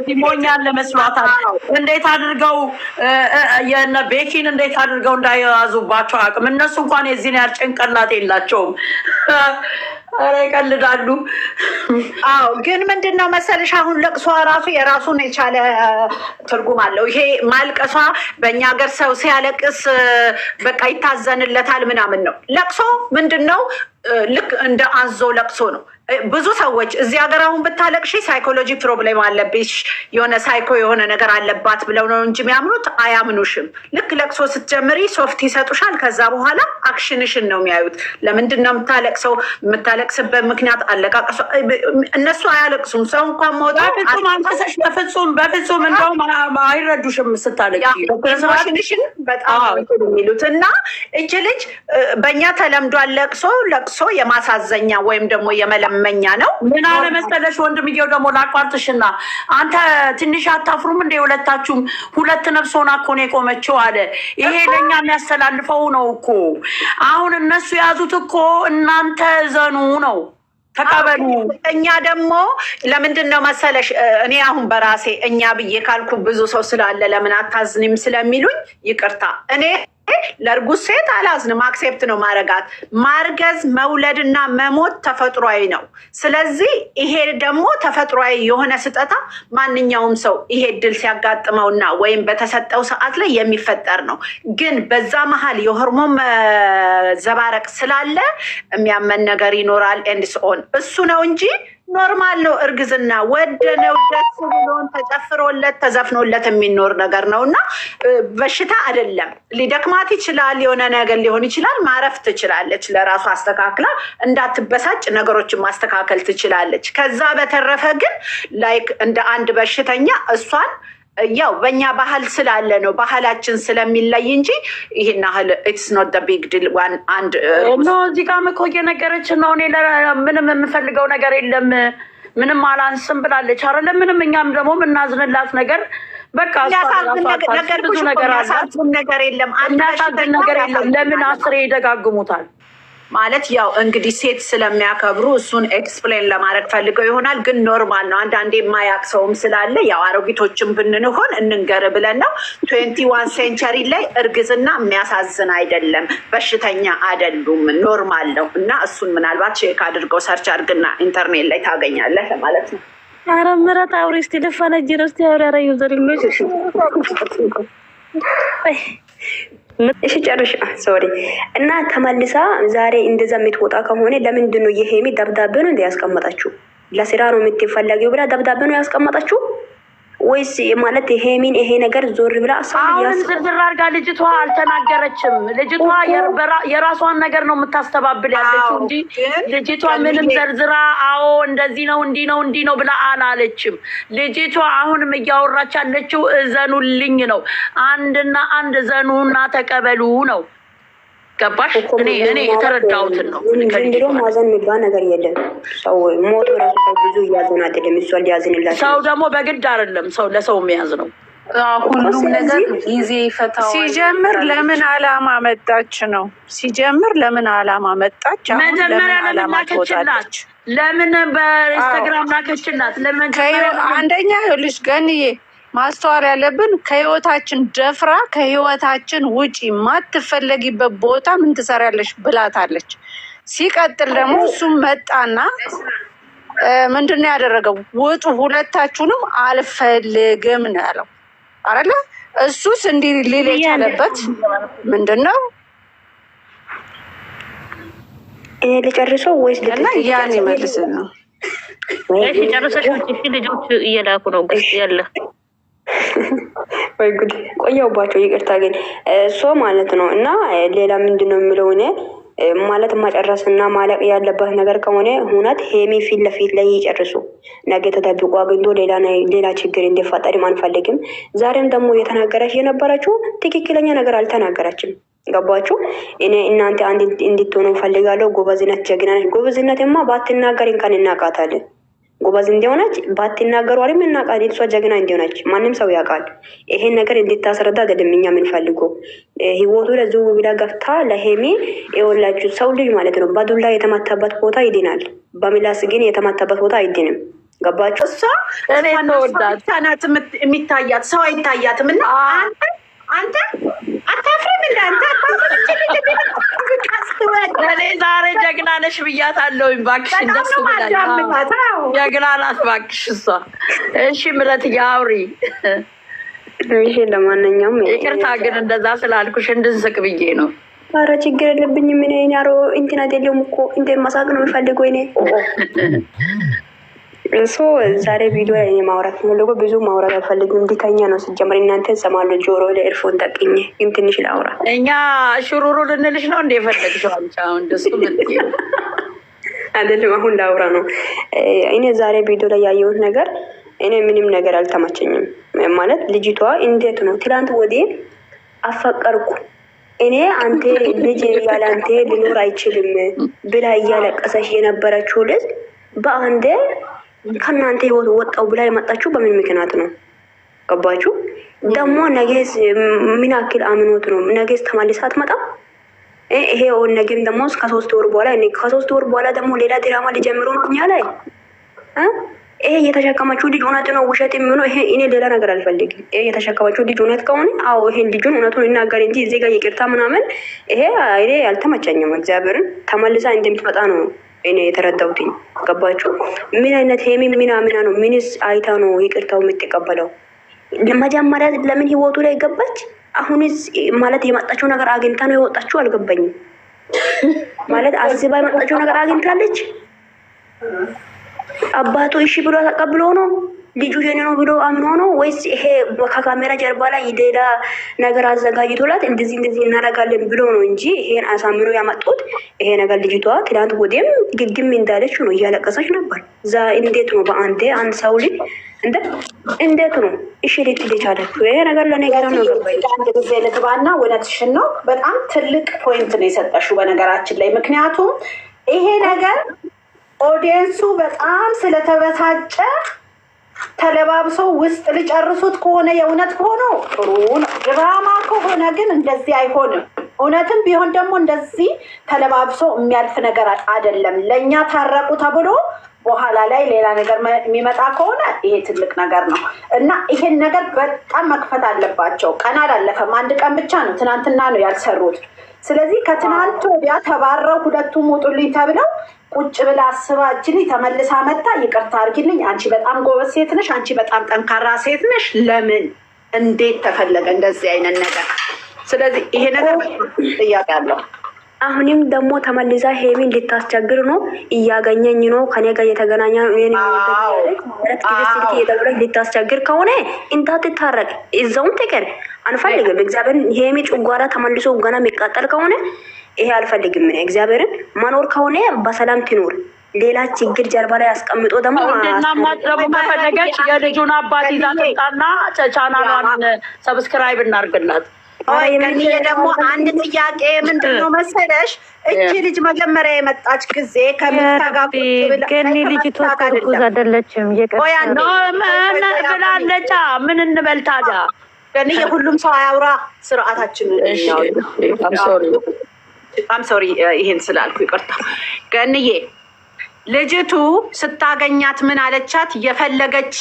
ሲሞኛል ለመስሏታል። እንዴት አድርገው የነ ቤኪን እንዴት አድርገው እንዳያዙባቸው አቅም እነሱ እንኳን የዚህን ያህል ጭንቅላት የላቸውም። ኧረ ይቀልዳሉ። አዎ ግን ምንድነው መሰልሽ አሁን ለቅሷ ራሱ የራሱን የቻለ ትርጉም አለው። ይሄ ማልቀሷ በእኛ ሀገር ሰው ሲያለቅስ በቃ ይታዘንለታል ምናምን ነው። ለቅሶ ምንድነው ልክ እንደ አዞ ለቅሶ ነው። ብዙ ሰዎች እዚህ ሀገር አሁን ብታለቅሺ ሳይኮሎጂ ፕሮብሌም አለብሽ የሆነ ሳይኮ የሆነ ነገር አለባት ብለው ነው እንጂ የሚያምኑት አያምኑሽም። ልክ ለቅሶ ስትጀምሪ ሶፍት ይሰጡሻል። ከዛ በኋላ አክሽንሽን ነው የሚያዩት። ለምንድን ነው የምታለቅሰው? የምታለቅስበት ምክንያት አለቃቀሷ። እነሱ አያለቅሱም። ሰው እንኳን መውጣት በፍጹም አንተሰሽ በፍጹም እንደውም አይረዱሽም ስታለቅሺ። አክሽንሽን በጣም የሚሉት እና እች ልጅ በእኛ ተለምዷል ለቅሶ የማሳዘኛ ወይም ደግሞ የመለመኛ ነው። ምን አለ መሰለሽ ወንድምየው ደግሞ ላቋርጥሽና አንተ ትንሽ አታፍሩም እንደ ሁለታችሁም ሁለት ነፍስ ሆና እኮ ነው የቆመችው አለ። ይሄ ለኛ የሚያስተላልፈው ነው እኮ አሁን እነሱ ያዙት እኮ እናንተ ዘኑ ነው ተቀበሉ። እኛ ደግሞ ለምንድን ነው መሰለሽ እኔ አሁን በራሴ እኛ ብዬ ካልኩ ብዙ ሰው ስላለ ለምን አታዝኒም ስለሚሉኝ ይቅርታ። እኔ ለእርጉዝ ሴት አላዝንም፣ አክሴፕት ነው ማረጋት። ማርገዝ መውለድና መሞት ተፈጥሯዊ ነው። ስለዚህ ይሄ ደግሞ ተፈጥሯዊ የሆነ ስጠታ ማንኛውም ሰው ይሄ ድል ሲያጋጥመውና ወይም በተሰጠው ሰዓት ላይ የሚፈጠር ነው። ግን በዛ መሀል የሆርሞን መዘባረቅ ስላለ የሚያመን ነገር ይኖራል። ኤንድስ ኦን እሱ ነው እንጂ ኖርማል ነው። እርግዝና ወደነው ደስ ብሎን ተጨፍሮለት ተዘፍኖለት የሚኖር ነገር ነው እና በሽታ አይደለም። ሊደክማት ይችላል፣ የሆነ ነገር ሊሆን ይችላል። ማረፍ ትችላለች፣ ለራሱ አስተካክላ እንዳትበሳጭ ነገሮችን ማስተካከል ትችላለች። ከዛ በተረፈ ግን ላይክ እንደ አንድ በሽተኛ እሷን ያው በእኛ ባህል ስላለ ነው ባህላችን ስለሚለይ እንጂ ይሄን ያህል ኢትስ ኖት ዘ ቢግ ዲል። ዋን አንድ ኖ እዚህ ጋር እኮ እየነገረችን ነው። እኔ ምንም የምፈልገው ነገር የለም ምንም አላንስም ብላለች አይደለ? ምንም እኛም ደግሞ የምናዝንላት ነገር በቃ ብዙ ነገር የለም። የሚያሳዝን ነገር የለም። ለምን አስሬ ይደጋግሙታል? ማለት ያው እንግዲህ ሴት ስለሚያከብሩ እሱን ኤክስፕሌን ለማድረግ ፈልገው ይሆናል። ግን ኖርማል ነው። አንዳንዴ የማያውቅ ሰውም ስላለ ያው አሮጊቶችን ብንሆን እንንገር ብለን ነው። 21 ሴንቸሪ ላይ እርግዝና የሚያሳዝን አይደለም፣ በሽተኛ አይደሉም፣ ኖርማል ነው። እና እሱን ምናልባት ቼክ አድርገው ሰርች አድርግና ኢንተርኔት ላይ ታገኛለህ ለማለት ነው። ኧረ ምረት አውሪ እስኪ ልፈነጅ ነው እስኪ አውሪ ዩዘርኞች እሺ ጨርሽ ሶሪ። እና ተመልሳ ዛሬ እንደዛ የምትወጣ ከሆነ ለምንድን ነው የሄሚ ደብዳቤ ነው እንደ ያስቀመጣችሁ? ለስራ ነው የምትፈለጊው ብላ ደብዳቤ ነው ያስቀመጣችሁ ወይስ ማለት ሄሚን ይሄ ነገር ዞር ብላ አሁን ዝርዝር አድርጋ ልጅቷ አልተናገረችም። ልጅቷ የራሷን ነገር ነው የምታስተባብል ያለችው እንጂ ልጅቷ ምንም ዘርዝራ አዎ እንደዚህ ነው እንዲህ ነው ብላ አላለችም። ልጅቷ አሁንም እያወራች ያለችው እዘኑልኝ ነው። አንድና አንድ እዘኑና ተቀበሉ ነው። ገባሽ? እኔ የተረዳሁትን ነው። እንግዲህ ማዘን የሚባል ነገር የለም። ሰው ሞቶ ራሱ ሰው ብዙ እያዘን አይደለም። እሷ ሊያዝንላት ሰው ደግሞ በግድ አይደለም ሰው ለሰው የሚያዝ ነው። ሁሉም ነገር ጊዜ ይፈታዋል። ሲጀምር ለምን አላማ መጣች ነው። ሲጀምር ለምን አላማ መጣች? መጀመሪያ ለምን ላከችላት? ለምን በኢንስታግራም ላከችላት? ለምን አንደኛ ልጅ ገንዬ ማስተዋል ያለብን ከህይወታችን ደፍራ ከህይወታችን ውጪ ማትፈለጊበት ቦታ ምን ትሰሪያለሽ ብላታለች። ሲቀጥል ደግሞ እሱም መጣና ምንድነው ያደረገው? ውጡ ሁለታችሁንም አልፈልግም ነው ያለው አይደለ? እሱስ እንዲህ ሊል የቻለበት ምንድነው? እኔ ልጨርሰው ወይስ ያን ይመልስ ነው? እሺ ጨርሰሽ ልጆች እየላኩ ነው ያለ ወይ ጉድ ቆየውባቸው። ይቅርታ ግን እሷ ማለት ነው። እና ሌላ ምንድነው የሚለው እኔ ማለት መጨረስና ማለቅ ያለበት ነገር ከሆነ እውነት ሄሚ ፊት ለፊት ላይ ይጨርሱ። ነገ ተደብቆ አግኝቶ ሌላ ችግር እንዲፈጠርም አንፈልግም። ዛሬም ደግሞ እየተናገረች የነበረችው ትክክለኛ ነገር አልተናገረችም። ገባችሁ? እኔ እናንተ አንድ እንድትሆኑ ፈልጋለሁ። ጎበዝነት፣ ጀግናነት። ጎበዝነትማ ባትናገር እንኳን እናቃታለን። ጎበዝ እንደሆነች ባትናገሩ አሪም እናቃል። እሷ ጀግና እንደሆነች ማንም ሰው ያውቃል። ይሄን ነገር እንድታስረዳ አይደለም እኛ የምንፈልገው። ህይወቱ ለዙ ብላ ገፍታ ለሄሚ የወላችሁ ሰው ልጅ ማለት ነው። በዱላ የተመታበት ቦታ ይድናል፣ በምላስ ግን የተመታበት ቦታ አይድንም። ገባችሁ? እሷ ናት የሚታያት፣ ሰው አይታያትም። እና አንተ አታፍሪም? እንዳንተ እኔ ዛሬ ጀግና ነሽ ብያታለሁኝ። እባክሽ እንደሱ ጀግና ናት እባክሽ እሷ። እሺ ምረት አውሪ። ይሄ ለማንኛውም ይቅርታ ግን እንደዛ ስላልኩሽ እንድንስቅ ብዬ ነው። ኧረ ችግር የለብኝም። ምን ያሮ ኢንተርኔት የለውም እኮ እንደ ማሳቅ ነው የሚፈልገው። እኔ እሱ ዛሬ ቪዲዮ ላይ ማውራት ነው። ብዙ ማውራት አልፈልግም። እንዲተኛ ነው ሲጀምር። እናንተ ሰማሉ ጆሮ ላይ ኤርፎን ጠቅኝ። ግን ትንሽ ላውራ። እኛ ሽሩሩ ልንልሽ ነው እንደ የፈለግሽው አንቺ። አሁን እንደሱ ምን አይደለም። አሁን ላውራ ነው። እኔ ዛሬ ቪዲዮ ላይ ያየሁት ነገር እኔ ምንም ነገር አልተመቸኝም። ማለት ልጅቷ እንዴት ነው ትላንት ወዲህ አፈቀርኩ እኔ አንተ ልጅ ያለ አንተ ሊኖር አይችልም ብላ እያለቀሰሽ የነበረችው ልጅ በአንዴ ከእናንተ ህይወት ወጣው ብላ የመጣችሁ በምን ምክንያት ነው? ገባችሁ? ደግሞ ነገስ ምን ያክል አምኖት ነው? ነገስ ተመልሳ አትመጣም? ይሄ ነገም ደግሞ ከ3 ወር በኋላ ከ3 ወር በኋላ ደግሞ ሌላ ድራማ ሊጀምሩ ነው እኛ ላይ። ይሄ የተሸከመችው ልጅ እውነት ነው ውሸት የሚሆነው? ይሄ እኔ ሌላ ነገር አልፈልግም። ይሄ የተሸከመችው ልጅ እውነት ከሆነ አዎ ይሄን ልጁን እውነቱን ይናገር እንጂ እዚህ ጋር ይቅርታ ምናምን ይሄ እኔ አልተመቸኝም። እግዚአብሔርን ተመልሳ እንደምትመጣ ነው እኔ የተረዳሁትኝ። ገባችሁ? ምን አይነት ሄሚ ምናምና ነው? ምንስ አይታ ነው ይቅርታው የምትቀበለው? መጀመሪያ ለምን ህይወቱ ላይ ገባች? አሁንስ ማለት የመጣችው ነገር አግኝታ ነው የወጣችው? አልገባኝም። ማለት አስባ የመጣችው ነገር አግኝታለች? አባቱ እሺ ብሎ ተቀብሎ ነው ልጁ የኔ ነው ብሎ አምኖ ነው ወይስ ይሄ ከካሜራ ጀርባ ላይ ሌላ ነገር አዘጋጅቶላት እንደዚህ እናደርጋለን ብሎ ነው እንጂ ይሄን አሳምሮ ያመጡት ይሄ ነገር ልጅቷ ትላንት ወዲም ግግም እንዳለች ነው እያለቀሰች ነበር። ዛ እንዴት ነው በአንዴ አንድ ሰው ልጅ እንዴት ነው እሺ ልትል ይቻላል? ይሄ ነገር ለነገር ነው ገባኝ። አንድ ጊዜ ልትባና ወለትሽን ነው በጣም ትልቅ ፖይንት ነው የሰጠሽው በነገራችን ላይ። ምክንያቱም ይሄ ነገር ኦዲየንሱ በጣም ስለተበሳጨ ተለባብሰው ውስጥ ሊጨርሱት ከሆነ የእውነት ከሆነ ጥሩ ነው። ድራማ ከሆነ ግን እንደዚህ አይሆንም። እውነትም ቢሆን ደግሞ እንደዚህ ተለባብሶ የሚያልፍ ነገር አይደለም። ለእኛ ታረቁ ተብሎ በኋላ ላይ ሌላ ነገር የሚመጣ ከሆነ ይሄ ትልቅ ነገር ነው እና ይሄን ነገር በጣም መክፈት አለባቸው። ቀን አላለፈም፣ አንድ ቀን ብቻ ነው፣ ትናንትና ነው ያልሰሩት። ስለዚህ ከትናንት ወዲያ ተባረው ሁለቱም ውጡልኝ ተብለው ቁጭ ብላ አስባ እጅልኝ ተመልሳ መጣ። ይቅርታ አድርጊልኝ፣ አንቺ በጣም ጎበዝ ሴት ነሽ፣ አንቺ በጣም ጠንካራ ሴት ነሽ። ለምን እንዴት ተፈለገ እንደዚህ አይነት ነገር? ስለዚህ ይሄ ነገር ጥያቄ አለው። አሁንም ደግሞ ተመልሳ ሄሚን ልታስቸግር ነው። እያገኘኝ ነው ከኔ ጋር እየተገናኘ ነው ልታስቸግር ከሆነ እንዳትታረቅ እዛውን ትቀር አንፈልግም። እግዚአብሔር ሄሚ ጭጓራ ተመልሶ ገና የሚቃጠል ከሆነ ይሄ አልፈልግም። እግዚአብሔርን መኖር ከሆነ በሰላም ትኖር። ሌላ ችግር ጀርባ ላይ አስቀምጦ ደግሞ ደግሞ ከፈለገች የልጁን አባት ይዛ ትምጣና ቻናሏን ሰብስክራይብ እናርግላት። ገንዬ ደግሞ አንድ ጥያቄ ምንድን ነው መሰለሽ? እቺ ልጅ መጀመሪያ የመጣች ጊዜ ገኒ ልጅቷ እርጉዝ አይደለችም ብላለች። ምን እንበል ታዲያ? ገንዬ ሁሉም ሰው አያውራ፣ ስርዓታችን ሶሪ ይሄን ስላልኩ ይቅርታ። ገንዬ ልጅቱ ስታገኛት ምን አለቻት? የፈለገች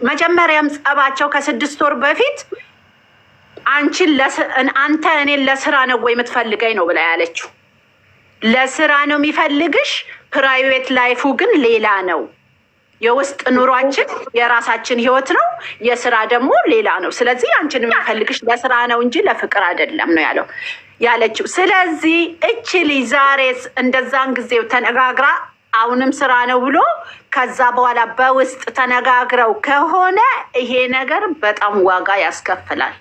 መጀመሪያም ጸባቸው ከ6 ወር በፊት አንተ እኔን ለስራ ነው ወይ የምትፈልገኝ ነው ብላ ያለችው። ለስራ ነው የሚፈልግሽ፣ ፕራይቬት ላይፉ ግን ሌላ ነው። የውስጥ ኑሯችን የራሳችን ህይወት ነው፣ የስራ ደግሞ ሌላ ነው። ስለዚህ አንቺን የሚፈልግሽ ለስራ ነው እንጂ ለፍቅር አይደለም ነው ያለችው። ስለዚህ እቺ ልጅ ዛሬስ እንደዛን ጊዜው ተነጋግራ አሁንም ስራ ነው ብሎ ከዛ በኋላ በውስጥ ተነጋግረው ከሆነ ይሄ ነገር በጣም ዋጋ ያስከፍላል።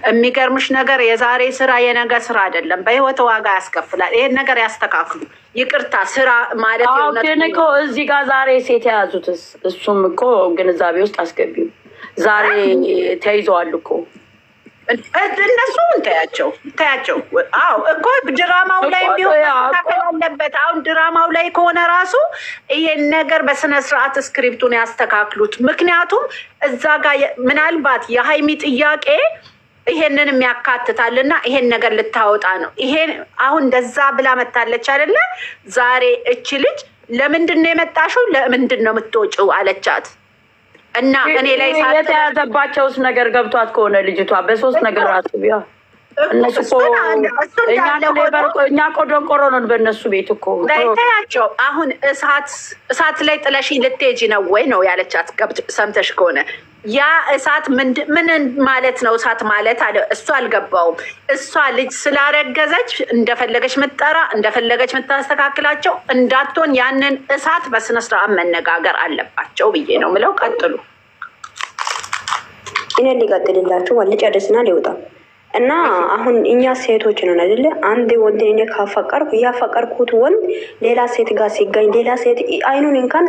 የሚገርምሽ ነገር የዛሬ ስራ የነገ ስራ አይደለም፣ በህይወት ዋጋ ያስከፍላል። ይሄን ነገር ያስተካክሉ። ይቅርታ ስራ ማለት ግን እኮ እዚህ ጋር ዛሬ ሴት የያዙት እሱም እኮ ግንዛቤ ውስጥ አስገቢው። ዛሬ ተይዘዋል እኮ እነሱን ታያቸው። አዎ እኮ ድራማው ላይ ቢሆን አለበት። አሁን ድራማው ላይ ከሆነ ራሱ ይሄን ነገር በስነ ስርዓት ስክሪፕቱን ያስተካክሉት። ምክንያቱም እዛ ጋር ምናልባት የሀይሚ ጥያቄ ይሄንን ያካትታል እና ይሄን ነገር ልታወጣ ነው። ይሄን አሁን እንደዛ ብላ መታለች አይደለ? ዛሬ እቺ ልጅ ለምንድን ነው የመጣሽው? ለምንድን ነው የምትወጪው አለቻት። እና እኔ ላይ የተያዘባቸውስ ነገር ገብቷት ከሆነ ልጅቷ በሶስት ነገር አስቢያ። እነሱ እኛ እኮ ደንቆሮ ነን በእነሱ ቤት እኮ ታያቸው። አሁን እሳት ላይ ጥለሽኝ ልትሄጂ ነው ወይ ነው ያለቻት። ሰምተሽ ከሆነ ያ እሳት ምን ማለት ነው? እሳት ማለት አለ እሱ አልገባውም። እሷ ልጅ ስላረገዘች እንደፈለገች ምትጠራ እንደፈለገች ምታስተካክላቸው እንዳትሆን ያንን እሳት በስነስርዓት መነጋገር አለባቸው ብዬ ነው ምለው። ቀጥሉ። እኔ ሊቀጥልላችሁ ልጨርስና ሊወጣ እና አሁን እኛ ሴቶች ነን አይደለ? አንድ ወንድ እኔ ካፈቀርኩ ያፈቀርኩት ወንድ ሌላ ሴት ጋር ሲገኝ ሌላ ሴት አይኑን እንኳን